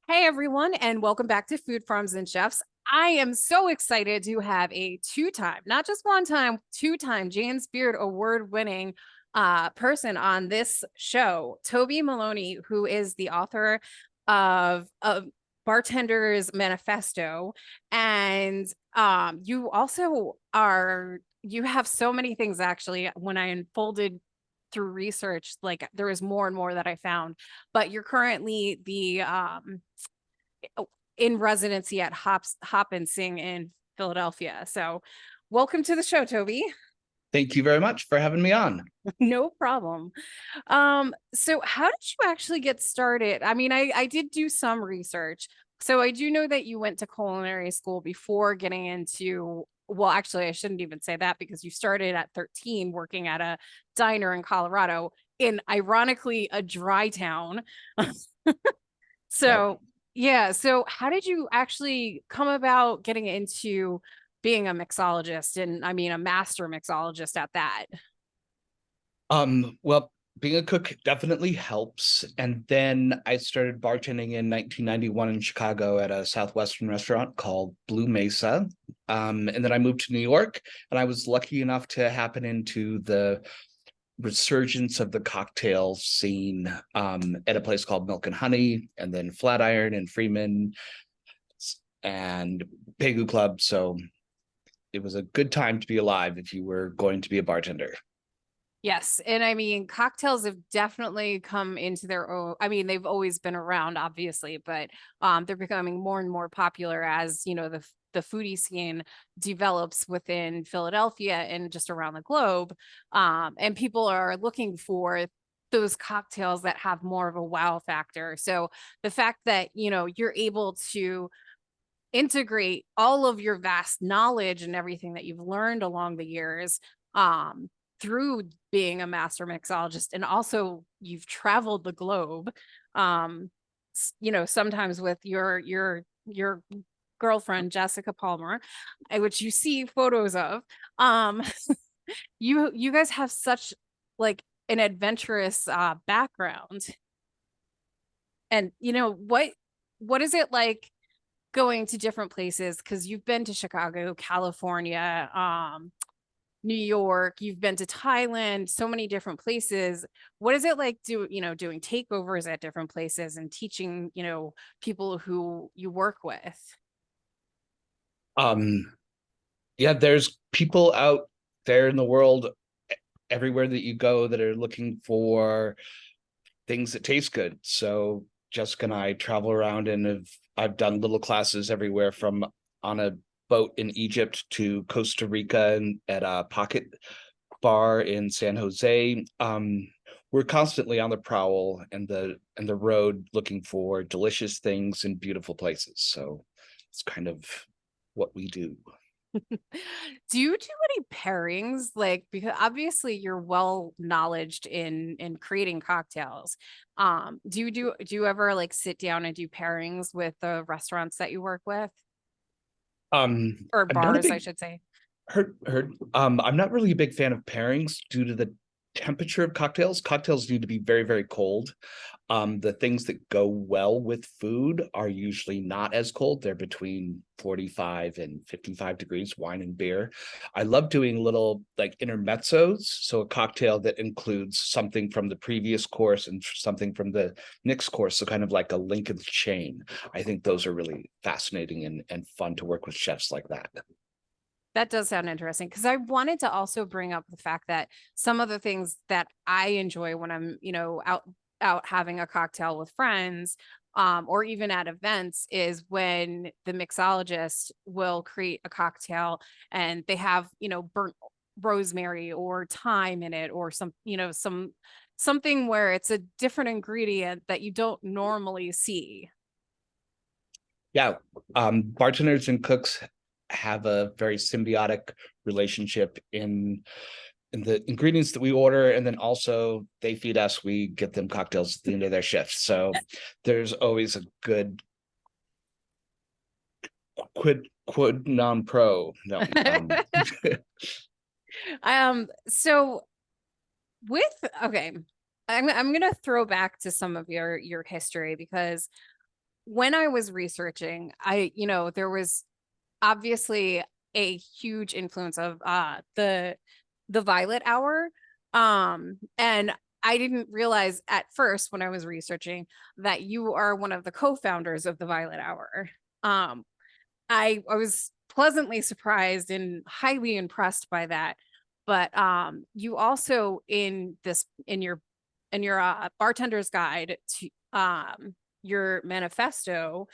Hey everyone, and welcome back to Food Farms and Chefs. I am so excited to have a two-time, not just one time, two-time James Beard award-winning person on this show, Toby Maloney, who is the author of Bartenders Manifesto. And you have so many things actually. When I unfolded through research, like there was more and more that I found, but you're currently the in residency at Hop and Sing in Philadelphia. So welcome to the show, Toby. Thank you very much for having me on. No problem. So how did you actually get started? I mean, I did do some research. So I do know that you went to culinary school before getting into, well, actually, I shouldn't even say that because you started at 13 working at a diner in Colorado, in ironically a dry town. Yep. So, yeah. So, how did you actually come about getting into being a mixologist and I mean a master mixologist at that? Well, being a cook definitely helps. And then I started bartending in 1991 in Chicago at a Southwestern restaurant called Blue Mesa. And then I moved to New York, and I was lucky enough to happen into the resurgence of the cocktail scene at a place called Milk and Honey, and then Flatiron and Freeman and Pegu Club. So it was a good time to be alive if you were going to be a bartender. Yes. And I mean, cocktails have definitely come into their own. I mean, they've always been around, obviously, but they're becoming more and more popular as, the foodie scene develops within Philadelphia and just around the globe. And people are looking for those cocktails that have more of a wow factor. So the fact that, you're able to integrate all of your vast knowledge and everything that you've learned along the years through being a master mixologist, and also you've traveled the globe, sometimes with your girlfriend Jessica Palmer, which you see photos of. um you guys have such like an adventurous background. And what is it like going to different places? Because you've been to Chicago, California, New York, you've been to Thailand, so many different places. What is it like doing takeovers at different places and teaching, people who you work with? Um, yeah, there's people out there in the world everywhere that you go that are looking for things that taste good. So Jessica and I travel around, and I've done little classes everywhere from on a boat in Egypt to Costa Rica and at a pocket bar in San Jose. We're constantly on the prowl and the road looking for delicious things in beautiful places. So it's kind of what we do. Do you do any pairings? Like, because obviously you're well knowledged in creating cocktails. Do you ever like sit down and do pairings with the restaurants that you work with, or I'm not a bars, I big should say? heard. I'm not really a big fan of pairings due to the temperature of cocktails. Cocktails need to be very, very cold. The things that go well with food are usually not as cold. They're between 45 and 55 degrees, wine and beer. I love doing little like intermezzos. So a cocktail that includes something from the previous course and something from the next course. So kind of like a link in the chain. I think those are really fascinating and fun to work with chefs like that. That does sound interesting, because I wanted to also bring up the fact that some of the things that I enjoy when I'm, out having a cocktail with friends, or even at events, is when the mixologist will create a cocktail and they have, burnt rosemary or thyme in it, or something where it's a different ingredient that you don't normally see. Yeah, bartenders and cooks have a very symbiotic relationship in the ingredients that we order, and then also they feed us. We get them cocktails at the end of their shift. So there's always a good quid non pro. No, So with okay, I'm gonna throw back to some of your history, because when I was researching, there was obviously a huge influence of the Violet Hour. And I didn't realize at first when I was researching that you are one of the co-founders of the Violet Hour. I was pleasantly surprised and highly impressed by that. But you also in your bartender's guide to your manifesto,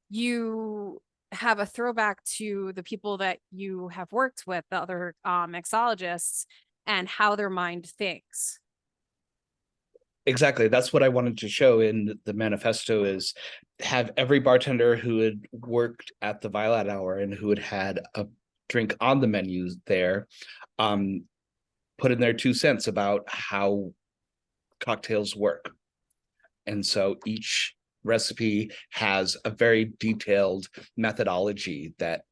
you have a throwback to the people that you have worked with, the other mixologists, and how their mind thinks. Exactly. That's what I wanted to show in the manifesto, is have every bartender who had worked at the Violet Hour and who had a drink on the menu there, put in their 2 cents about how cocktails work. And so each recipe has a very detailed methodology that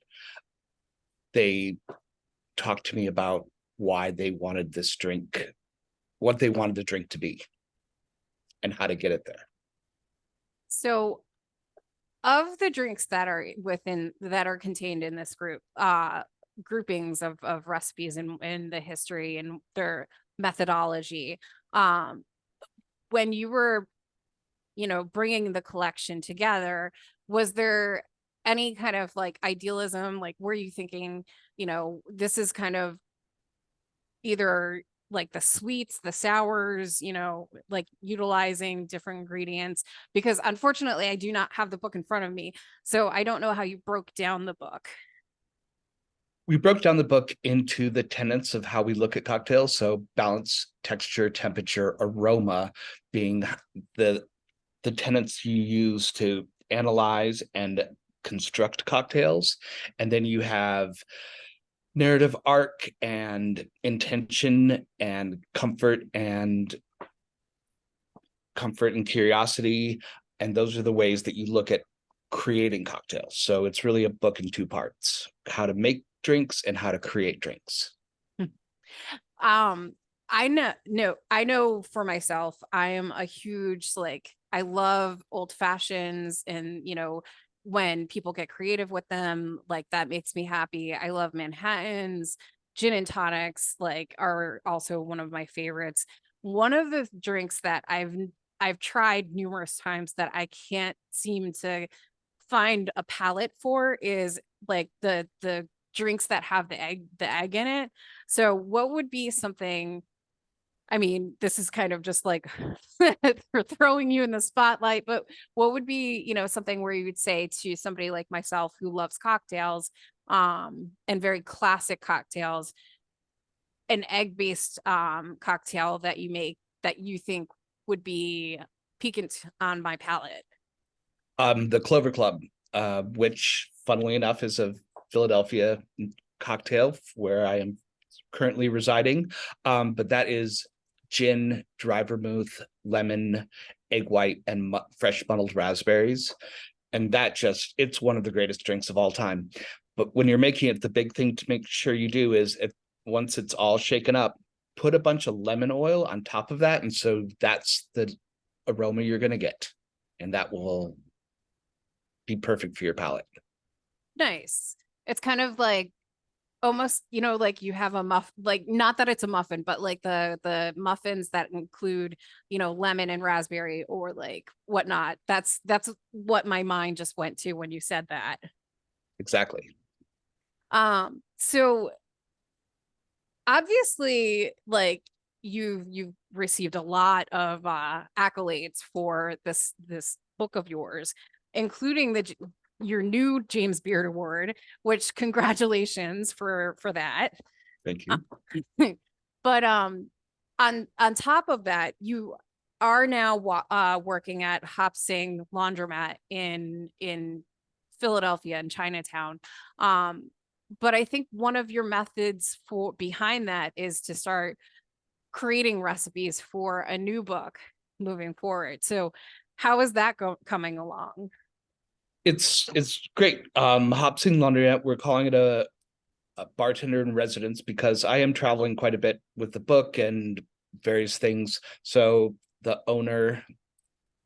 they talked to me about why they wanted this drink, what they wanted the drink to be, and how to get it there. So of the drinks that are contained in this groupings of recipes and the history and their methodology, when you were bringing the collection together, was there any kind of like idealism? Like, were you thinking, this is kind of either like the sweets, the sours, like utilizing different ingredients? Because unfortunately, I do not have the book in front of me, so I don't know how you broke down the book. We broke down the book into the tenets of how we look at cocktails. So balance, texture, temperature, aroma being the tenets you use to analyze and construct cocktails. And then you have narrative arc and intention and comfort and curiosity. And those are the ways that you look at creating cocktails. So it's really a book in 2 parts: how to make drinks and how to create drinks. I know for myself, I am a huge, I love old fashions, and when people get creative with them, like, that makes me happy. I love Manhattans. Gin and tonics are also one of my favorites. One of the drinks that I've tried numerous times that I can't seem to find a palate for is like the drinks that have the egg in it. So what would be something, I mean, this is kind of just like for throwing you in the spotlight, but what would be, something where you would say to somebody like myself who loves cocktails, and very classic cocktails, an egg-based cocktail that you make that you think would be piquant on my palate? The Clover Club, which funnily enough is a Philadelphia cocktail where I am currently residing. But that is gin, dry vermouth, lemon, egg white, and fresh muddled raspberries. And that it's one of the greatest drinks of all time. But when you're making it, the big thing to make sure you do is, once it's all shaken up, put a bunch of lemon oil on top of that. And so that's the aroma you're going to get. And that will be perfect for your palate. Nice. It's kind of like almost, like you have a like, not that it's a muffin, but like the muffins that include, lemon and raspberry or like whatnot. That's what my mind just went to when you said that. Exactly. So obviously, like, you've received a lot of accolades for this book of yours, including your new James Beard Award, which congratulations for that. Thank you. But on top of that, you are now working at Hop Sing Laundromat in Philadelphia in Chinatown. But I think one of your methods behind that is to start creating recipes for a new book moving forward. So how is that coming along? It's great. Hop Sing Laundromat, we're calling it a bartender in residence because I am traveling quite a bit with the book and various things. So the owner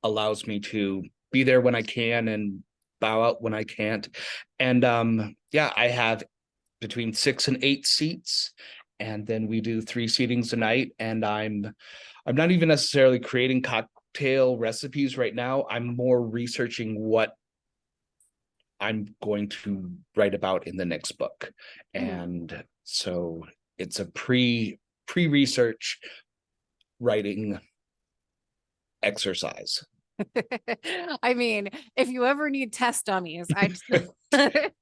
allows me to be there when I can and bow out when I can't. And yeah, I have between 6 and 8 seats, and then we do 3 seatings a night. And I'm not even necessarily creating cocktail recipes right now. I'm more researching what I'm going to write about in the next book. Mhm. And so it's a pre-research writing exercise. I mean, if you ever need test dummies,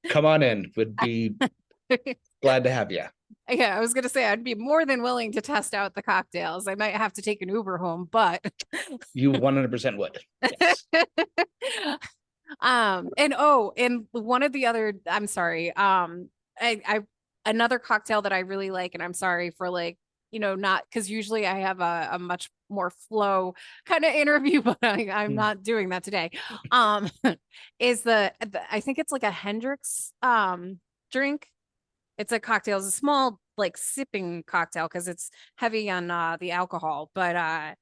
Come on in. Would be glad to have you. yeah, I was gonna say I'd be more than willing to test out the cocktails. I might have to take an Uber home, but You 100% would. Yes. and oh, and one of the other, I'm sorry, I another cocktail that I really like, and I'm sorry for like, not because usually I have a much more flow kind of interview, but I'm not doing that today. Is I think it's like a Hendrix drink. It's a cocktail. It's a small like sipping cocktail because it's heavy on the alcohol, but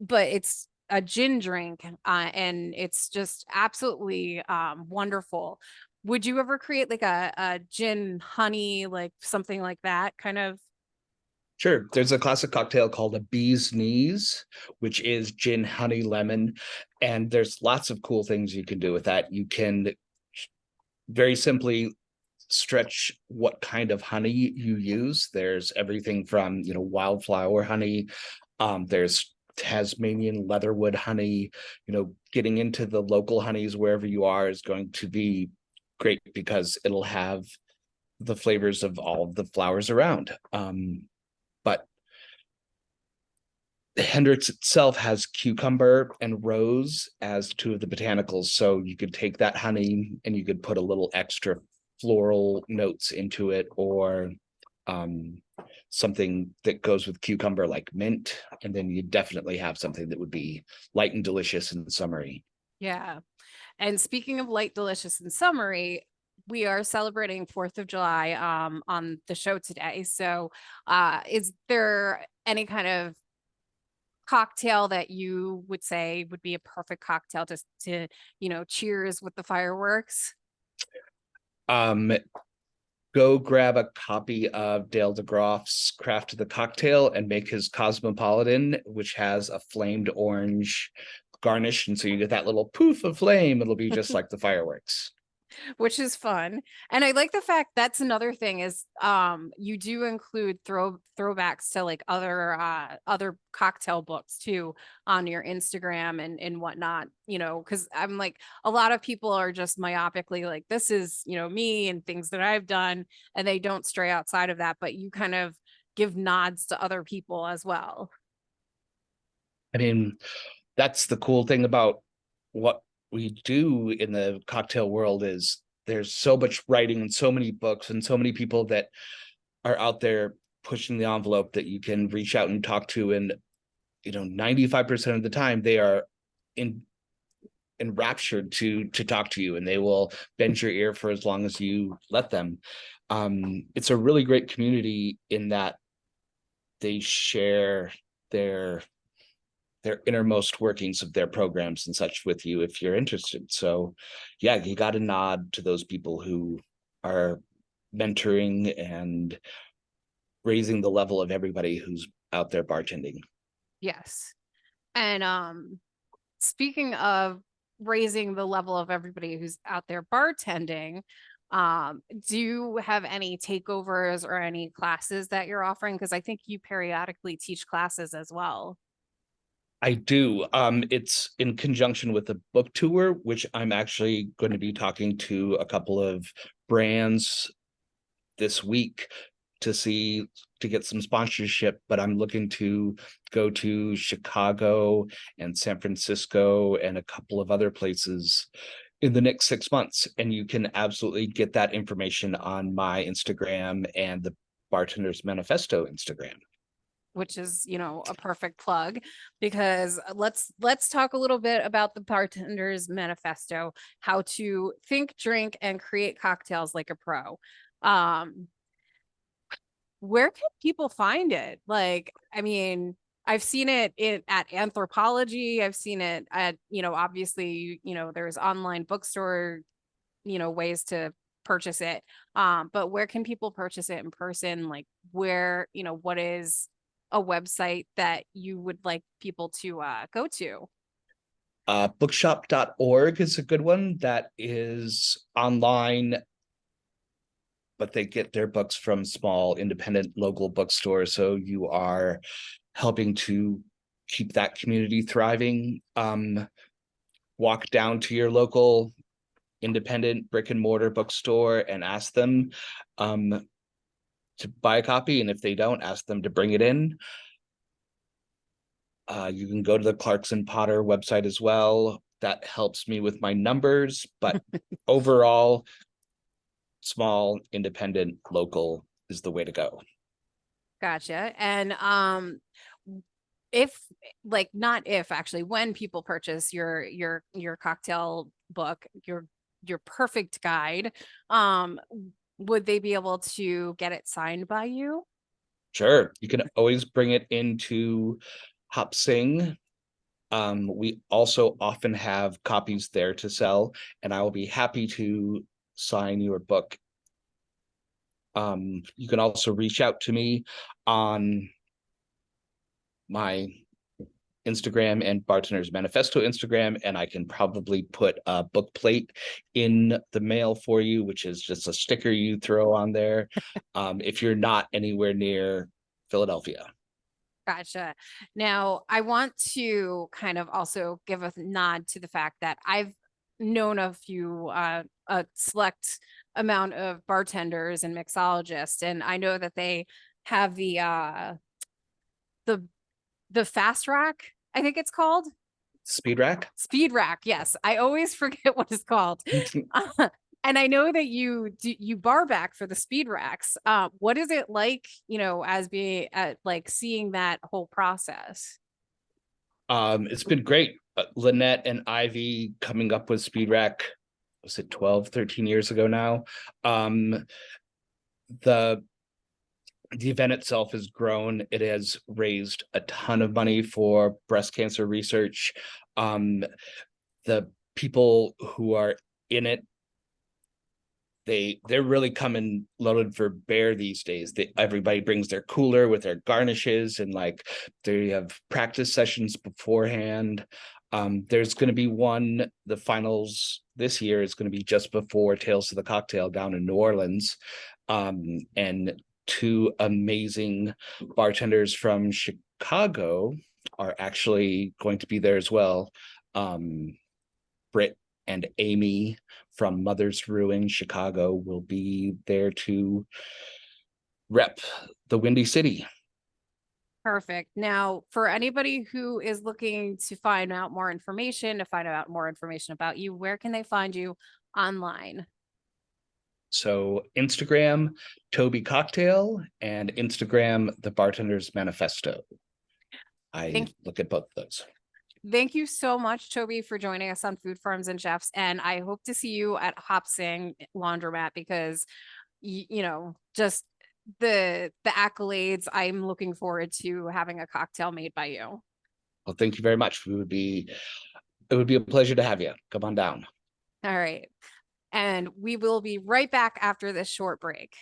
it's a gin drink, and it's just absolutely wonderful. Would you ever create like a gin honey, like something like that kind of? Sure. There's a classic cocktail called a bee's knees, which is gin, honey, lemon. And there's lots of cool things you can do with that. You can very simply stretch what kind of honey you use. There's everything from, wildflower honey. There's Tasmanian leatherwood honey. Getting into the local honeys wherever you are is going to be great because it'll have the flavors of all of the flowers around. But Hendrix itself has cucumber and rose as two of the botanicals. So you could take that honey and you could put a little extra floral notes into it, or something that goes with cucumber like mint. And then you definitely have something that would be light and delicious and summery. Yeah. And speaking of light, delicious, and summery, we are celebrating 4th of July on the show today. So is there any kind of cocktail that you would say would be a perfect cocktail to cheers with the fireworks? Um, Go grab a copy of Dale DeGroff's Craft of the Cocktail and make his Cosmopolitan, which has a flamed orange garnish. And so you get that little poof of flame. It'll be just like the fireworks. Which is fun. And I like the fact that's another thing is you do include throwbacks to like other cocktail books too on your Instagram and whatnot, because I'm like a lot of people are just myopically like this is, me and things that I've done, and they don't stray outside of that, but you kind of give nods to other people as well. I mean, that's the cool thing about what we do in the cocktail world is there's so much writing and so many books and so many people that are out there pushing the envelope that you can reach out and talk to. And 95% of the time they are in enraptured to talk to you, and they will bend your ear for as long as you let them. It's a really great community in that they share their innermost workings of their programs and such with you if you're interested. So yeah, you got to nod to those people who are mentoring and raising the level of everybody who's out there bartending. Yes. And speaking of raising the level of everybody who's out there bartending, do you have any takeovers or any classes that you're offering? Because I think you periodically teach classes as well. I do. It's in conjunction with a book tour, which I'm actually going to be talking to a couple of brands this week to get some sponsorship, but I'm looking to go to Chicago and San Francisco and a couple of other places in the next 6 months. And you can absolutely get that information on my Instagram and the Bartenders Manifesto Instagram. Which is, a perfect plug, because let's talk a little bit about the Bartender's Manifesto, how to think, drink, and create cocktails like a pro. Um, where can people find it? Like, I mean, I've seen it at Anthropology. I've seen it at, obviously, there's online bookstore, ways to purchase it. But where can people purchase it in person? Like where, what is a website that you would like people to go to? Bookshop.org is a good one. That is online, but they get their books from small independent local bookstores. So you are helping to keep that community thriving. Walk down to your local independent brick and mortar bookstore and ask them to buy a copy. And if they don't, ask them to bring it in. You can go to the Clarkson Potter website as well. That helps me with my numbers, but overall, small, independent, local is the way to go. Gotcha. And if like not if actually when people purchase your cocktail book, your perfect guide, would they be able to get it signed by you? Sure, you can always bring it into Hop Sing. We also often have copies there to sell, and I will be happy to sign your book. You can also reach out to me on my Instagram and Bartenders Manifesto Instagram, and I can probably put a book plate in the mail for you, which is just a sticker you throw on there if you're not anywhere near Philadelphia. Gotcha. Now, I want to kind of also give a nod to the fact that I've known a few, a select amount of bartenders and mixologists, and I know that they have the the fast rack, I think it's called. Speed Rack. Speed rack. Yes. I always forget what it's called. And I know that you bar back for the speed racks. What is it like, as being like seeing that whole process? It's been great. Lynette and Ivy coming up with Speed Rack, was it 12, 13 years ago now? The event itself has grown. It has raised a ton of money for breast cancer research. The people who are in it, they're really coming loaded for bear these days. Everybody brings their cooler with their garnishes, and like they have practice sessions beforehand. There's going to be the finals this year is going to be just before Tales of the Cocktail down in New Orleans. And two amazing bartenders from Chicago are actually going to be there as well. Britt and Amy from Mother's Ruin Chicago will be there to rep the Windy City. Perfect. Now, for anybody who is looking to find out more information, about you, where can they find you online? So Instagram, Toby Cocktail, and Instagram, the Bartenders Manifesto. I look at both of those. Thank you so much, Toby, for joining us on Food Farms and Chefs. And I hope to see you at Hop Sing Laundromat because, just the accolades. I'm looking forward to having a cocktail made by you. Well, thank you very much. It would be a pleasure to have you. Come on down. All right. And we will be right back after this short break.